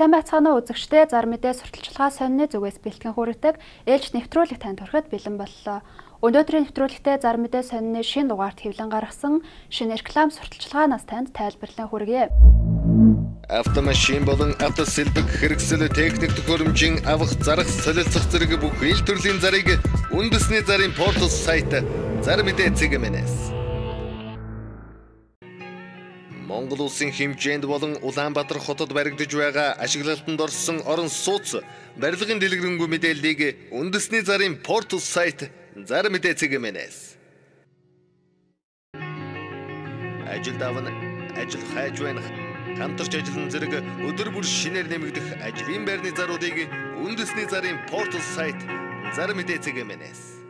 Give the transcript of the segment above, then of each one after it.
Сайн байцгаана уу үзэгчдээ, зар мэдээ сурталчилгаа сонины зүгээс бэлтгэн хүргэдэг ээлж нэвтрүүлэг танд хүрэхэд бэлэн боллоо. Өнөөдрийн нэвтрүүлэгтээ зар мэдээ сонины шинэ дугаарт хэвлэн гаргасан шинэ реклам сурталчилгаанаас танд тайлбарлан хүргэе. Автомашин болон автосэлбэг хэрэгсэл техник төхөөрөмжийн авах, зарах, солилцох зэрэг бүх ил төрлийн зарыг үндэсний зарын портал сайт зар мэдээ цэгмэнээс Монгол улсын хэмжээнд болон Улаанбаатар хотод баригдаж байгаа ашиглалтанд орсон орон сууц барилгын дэлгэрэнгүй мэдээллийг үндэсний зарын портал сайт зар мэдээ цэгмэнээс ажил давна, ажил хайж байна. Хамтарч ажиллан зэрэг өдөр бүр шинээр нэмэгдэх ажлын байрны заруудыг үндэсний зарын портал сайт зар мэдээ цэгмэнээс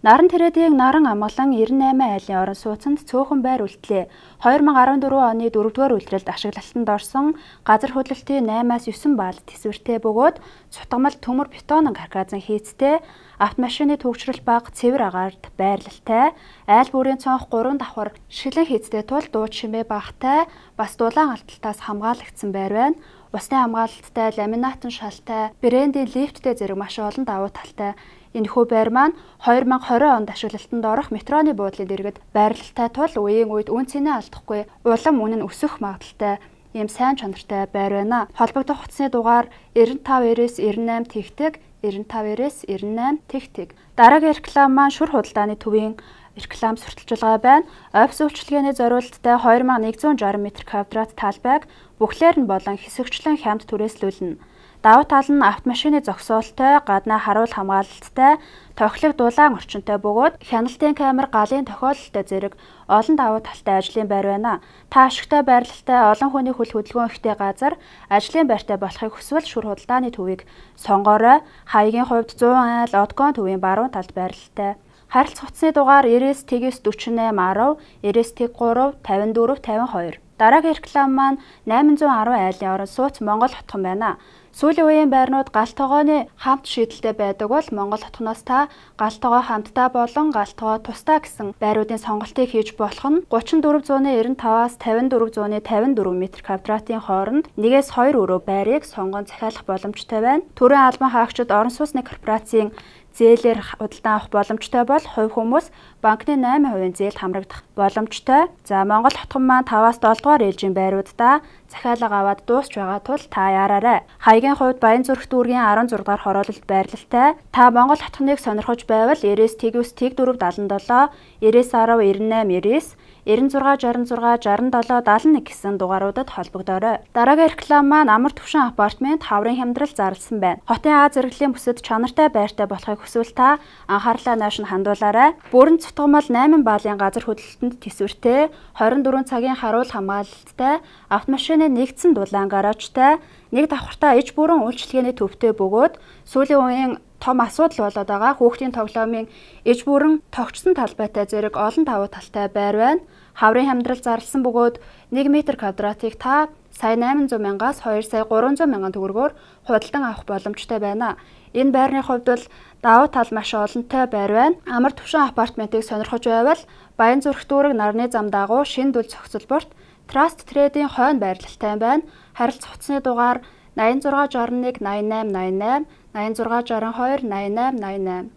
Наран Тэрэдийн Наран амгалан 98 айлын орон сууцнд цөөхөн байр үлдлээ. 2014 оны 4-р үйлрэлд ашиглалтанд орсон газар хөдлөлтийн 8-аас 9 баал тэсвэртэй бөгөөд цутгамал төмөр бетон карказын хийцтэй автомашины төвчрөл бага цэвэр агаарт байрлалтай айл бүрийн цонх 3 давхар шилэн хийцтэй тул дууд шимээ багтай бас дулаан алталтаас хамгаалагдсан байр байна. Усны хамгаалалттай ламинатн шалтай брендийн лифттэй зэрэг маш олон давуу талтай энэхүү байр маань 2020 онд ашиглалтанд орох метроны буудлын дэргэд байрлалтай тул үеийн үед үн цэнэ алдахгүй улам үнэ нь өсөх магадaltaй ийм сайн чанартай байр байна. Холбогдох утасны дугаар 9598 тэгтэг 9598 тэгтэг. Дараагийн реклам маань шүр худалдааны төвийн реклам сурталчилгаа байна. Офис үйлчилгээний зориулалттай 2160 м2 талбайг бүхлээр нь болон хэсэгчлэн хямд түрээслүүлнэ. Давуу тал нь автомашины зогсоолтой, гаднаа харуул хамгаалалттай, тохилог дулаан орчинтой бөгөөд хяналтын камер галын тохиололтой зэрэг олон давуу талтай ажлын байр байна. Та ашигтай байрлалтай олон хүний хөл хөдөлгөөн ихтэй газар ажлын байртай болохыг хүсвэл шүр худалдааны төвийг сонгоорой. Хаягийн хувьд 100 айл Одгон төвийн баруун талд байрлалтай. Харилцах утасны дугаар 99-48 10, 99-3 54 52. Дараагийн реклам маань 810 айлын орон сууц Монгол хотхон байна. Сүүлийн үеийн байрнууд галт тогооны хамт шийдэлтэй байдаг бол Монгол хотхоноос та галт тогоо хамтдаа болон галт тогоо тусдаа гэсэн байруудын сонголтыг хийж болох нь 3495-аас 5454 м2-ийн хооронд 1-2 өрөө байрыг сонгон захиалах боломжтой байна. Төрийн албан хаагчид орон сууцны корпорацийн зээлээр худалдан авах боломжтой бол хувь хүмүүс банкны 8% зээлд хамрагдах боломжтой. За Монгол хотхон маань 5-аас 7 дугаар ээлжийн байруудаа захиалга аваад дуусч байгаа тул та яараарай. Хаягийн хувьд Баянзүрх дүүргийн 16 дугаар хороололд байрлалтай. Та Монгол хотхоныг сонирхож байвал 99-477, 99-10-98-99, 9666-6771 гэсэн дугааруудад холбогдоорой. Дараагийн реклам маань амар түвшин апартмент хаврын хямдрал зарласан байна. Хотын А зэрэглэлийн бүсэд чанартай байртай болохыг хүсвэл та анхаарлаа нааш нь хандуулаарай. Бүрэн цутгамал 8 баалын газар хөдлөлтөнд тэсвэртэй, 24 цагийн харуул хамгаалалттай, автомашины нэгдсэн дулаан гаражтай, нэг давхартай иж бүрэн үйлчилгээний төвтэй бөгөөд сүүлийн үеийн том асуудал болоод байгаа хүүхдийн тоглоомын иж бүрэн тогтсон талбайтай зэрэг олон давуу талтай байр байна. Хаврын хямдрал зарласан бөгөөд 1 м2-ыг та сая 800 мянгаас 2 сая 300 мянган төгрөгөөр худалдан авах боломжтой байна. Энэ байрны хувьд бол давуу тал маш олонтой байр байна. Амар түвшин апартментыг сонирхож байвал Баянзүрх дүүрэг нарны зам дагуу шинэ дүл зохицолборт Trust Trade-ийн хойно байрлалтай байна. Харилцах утасны дугаар 8661 8888, 8662 8888.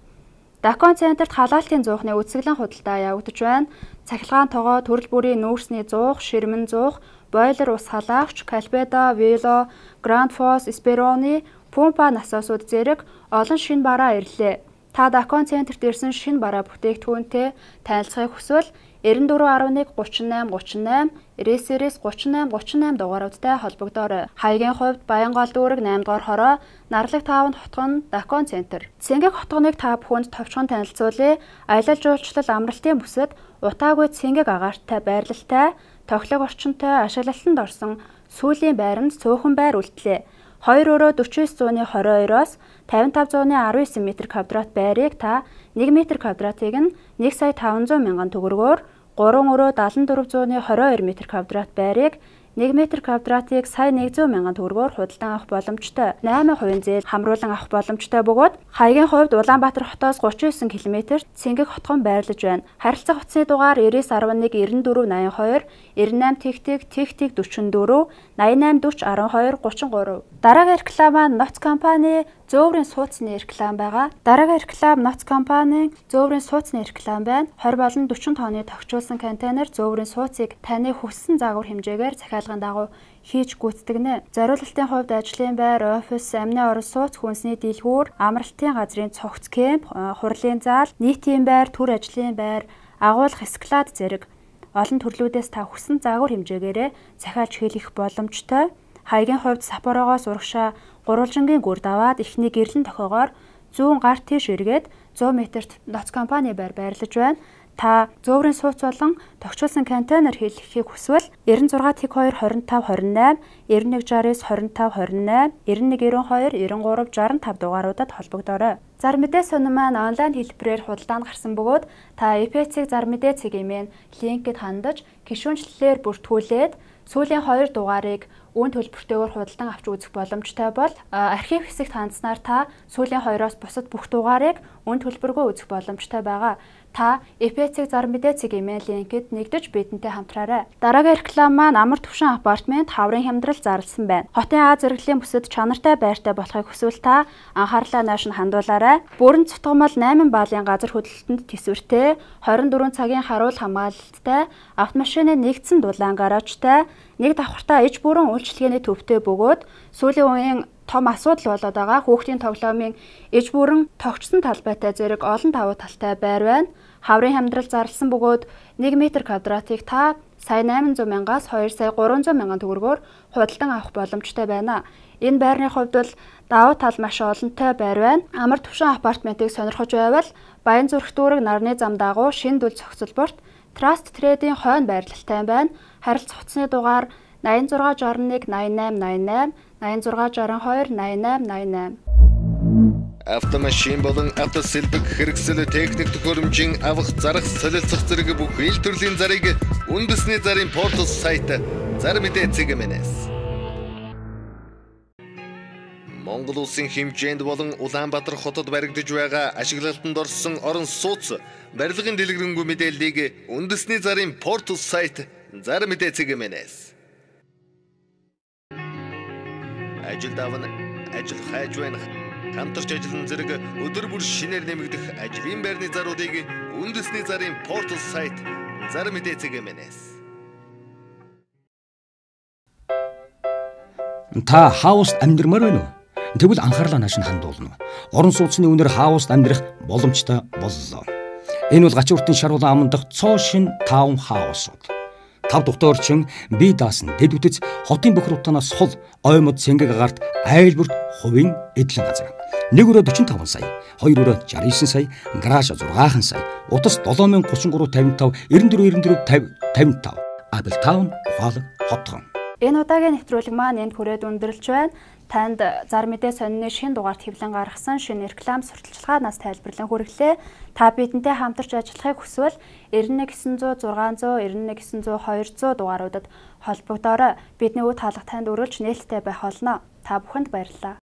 Дакон центрт халаалтын зуухны үсгэлэн худалдаа явагдаж байна. Цахилгаан тогоо, төрөл бүрийн нүүрсний зуух, ширмэн зуух, бойлер ус халаагч, калбедо, вело, Grand Foss, Esperoni, Pumpa насосууд зэрэг олон шинэ бараа ирлээ. Та Дакон центрт ирсэн шинэ бараа бүтээгдэхүүнтэй танилцахыг хүсвэл 9411 38 38, 99-38 38 дугааруудтай холбогдоорой. Хаягийн хувьд Баянгол дүүрэг 8 дугаар хороо, Нарлаг 5-нд хотгон Дакон центр. Цэнгэг хотгоныг та бүхэнд товчхон танилцуулъя. Аялал жуулчлал амралтын бүсэд утаагүй цэнгэг агаартай байрлалтай, тохилог орчинтой ашиглалтанд орсон сүүлийн байранд цөөхөн байр үлдлээ. 2 өрөө 4922-оос 5519 м2 байрыг та 1 м2-ыг нь 1 сая 500 мянган төгрөгөөр, 3 өрөө 7422 м2 байрыг 1 м2-ыг сая 100 мянган төгрөгөөр худалдан авах боломжтой. 8% зээл хамруулан авах боломжтой бөгөөд хаягийн хувьд Улаанбаатар хотоос 39 км Цэнгэг хотхон байрлаж байна. Харилцах утасны дугаар 9911 9482 98 44 88 40 12 33. Дараагийн реклам маань Ноц компани зөөврийн сууцны реклам байгаа. Дараагийн реклам Ноц компанийн зөөврийн сууцны реклам байна. 20 болон 40 тонны тогтчулсан контейнер зөөврийн сууцыг таны хүссэн загвар хэмжээгээр захиалгын дагуу хийж гүйцэтгэнэ. Зориулалтын хувьд ажлын байр, офис, амны орон сууц, хүнсний дийлхүүр, амралтын газрын цогц кемп, хурлын зал, нийтийн байр, төр ажлын байр, агуулгах склад зэрэг олон төрлүүдээс та хүссэн загвар хэмжээгээрээ захиалж хийх боломжтой. Хаягийн хувьд Сапорогоос урагшаа гурвалжингийн гүр даваад эхний гэрлэн тохиогоор 100 гар тийш эргээд 100 м-т Ноц компани байр байрлаж байна. Та зөөврийн сууц болон тогтчулсан контейнер хийхийг хүсвэл 96 тэг 2 25 28 9169 25 28 9192 93 65 дугааруудад холбогдоорой. Зар мэдээ сонин маань онлайн хэлбэрээр худалдаанд гарсан бөгөөд та EPC-г зар мэдээ цэгийн линкэд хандаж гишүүнчлэлээр бүртгүүлээд сүүлийн 2 дугаарыг үн төлбөртэйгээр худалдан авч үзэх боломжтой бол архив хэсэгт хандсанаар та сүүлийн 2-оос бусад бүх дугаарыг үн төлбөргүй үзэх боломжтой байгаа. Та EPC-г зар мэдээ цэгийн линкэд нэгдэж бидэнтэй хамтраарай. Дараагийн реклам маань амар түвшин апартмент хаврын хямдрал зарласан байна. Хотын А зэрэглэлийн бүсэд чанартай байртай болохыг хүсвэл та анхаарлаа нааш нь хандуулаарай. Бүрэн цутгамал 8 баалын газар хөдлөлтөнд тэсвэртэй, 24 цагийн харуул хамгаалалттай, автомашины нэгдсэн дулаан гаражтай, нэг давхартай иж бүрэн үйлчилгээний төвтэй бөгөөд сүүлийн үеийн том асуудал болоод байгаа хүүхдийн тоглоомын иж бүрэн тогтсон талбайтай зэрэг олон давуу талтай байр байна. Хаврын хямдрал зарласан бөгөөд 1 м2-ыг та сая 800 мянгаас 2 сая 300 мянган төгрөгөөр худалдан авах боломжтой байна. Энэ байрны хувьд бол давуу тал маш олонтой байр байна. Амар түвшин апартментыг сонирхож байвал Баян зүрх дүүрэг нарны зам дагуу шинэ дүл зохицолборт Trust Trade-ийн хойно байрлалтай байна. Харилцах утасны дугаар 8661 8888 8662 8888. Автомашин болон автосэлбэг хэрэгсэл техник төхөөрөмжийн авах зарах солилцох зэрэг бүх ил төрлийн зарыг үндэсний зарын портал сайт Зар мэдээ цэгийн-ээс Монгол улсын хэмжээнд болон Улаанбаатар хотод баригдаж байгаа ашиглалтанд орсон орон сууц барилгын дэлгэрэнгүй мэдээллийг үндэсний зарын портал сайт Зар мэдээ цэгийн-ээс ажил давна ажил хайж байна. Хамтарч ажиллан зэрэг өдөр бүр шинээр нэмэгдэх ажлын байрны заруудыг үндэсний зарын портал сайт Зар мэдээ цэгийн-ээс Та хауст амьдрмаар байна уу? Тэгвэл анхаарлаа нааш нь хандуулна. Орон сууцны үнээр хауст амьдрах боломжтой боллоо. Энэ бол Гачи уртын шар улаан аман дахь цоо шин таун хаусууд. 5 дугтаа орчин бие даасан дэд үтэц хотын бохирдтанаас сул оймод цэнгэг агарт айлбарт хувийн эдлэн газар. 1 өрөө 45 сая, 2 өрөө 69 сая, гараж 6 сая, утас 7033 55 94 55 Апл таун ухаалаг хотхон. Энэ удаагийн нэвтрүүлэг маань энд хүрээд өндөрлж байна. Танд зар мэдээ сонины шинэ дугаарт хэвлэн гаргасан шинэ реклам сурталчилгаанаас тайлбарлан хүргэлээ. Та бидэнтэй хамтарч ажиллахыг хүсвэл 91 900 600 91 900 200 дугааруудад холбогдоорой. Бидний үе таалга танд өргөлж нээлттэй байх болно. Та бүхэнд баярлалаа.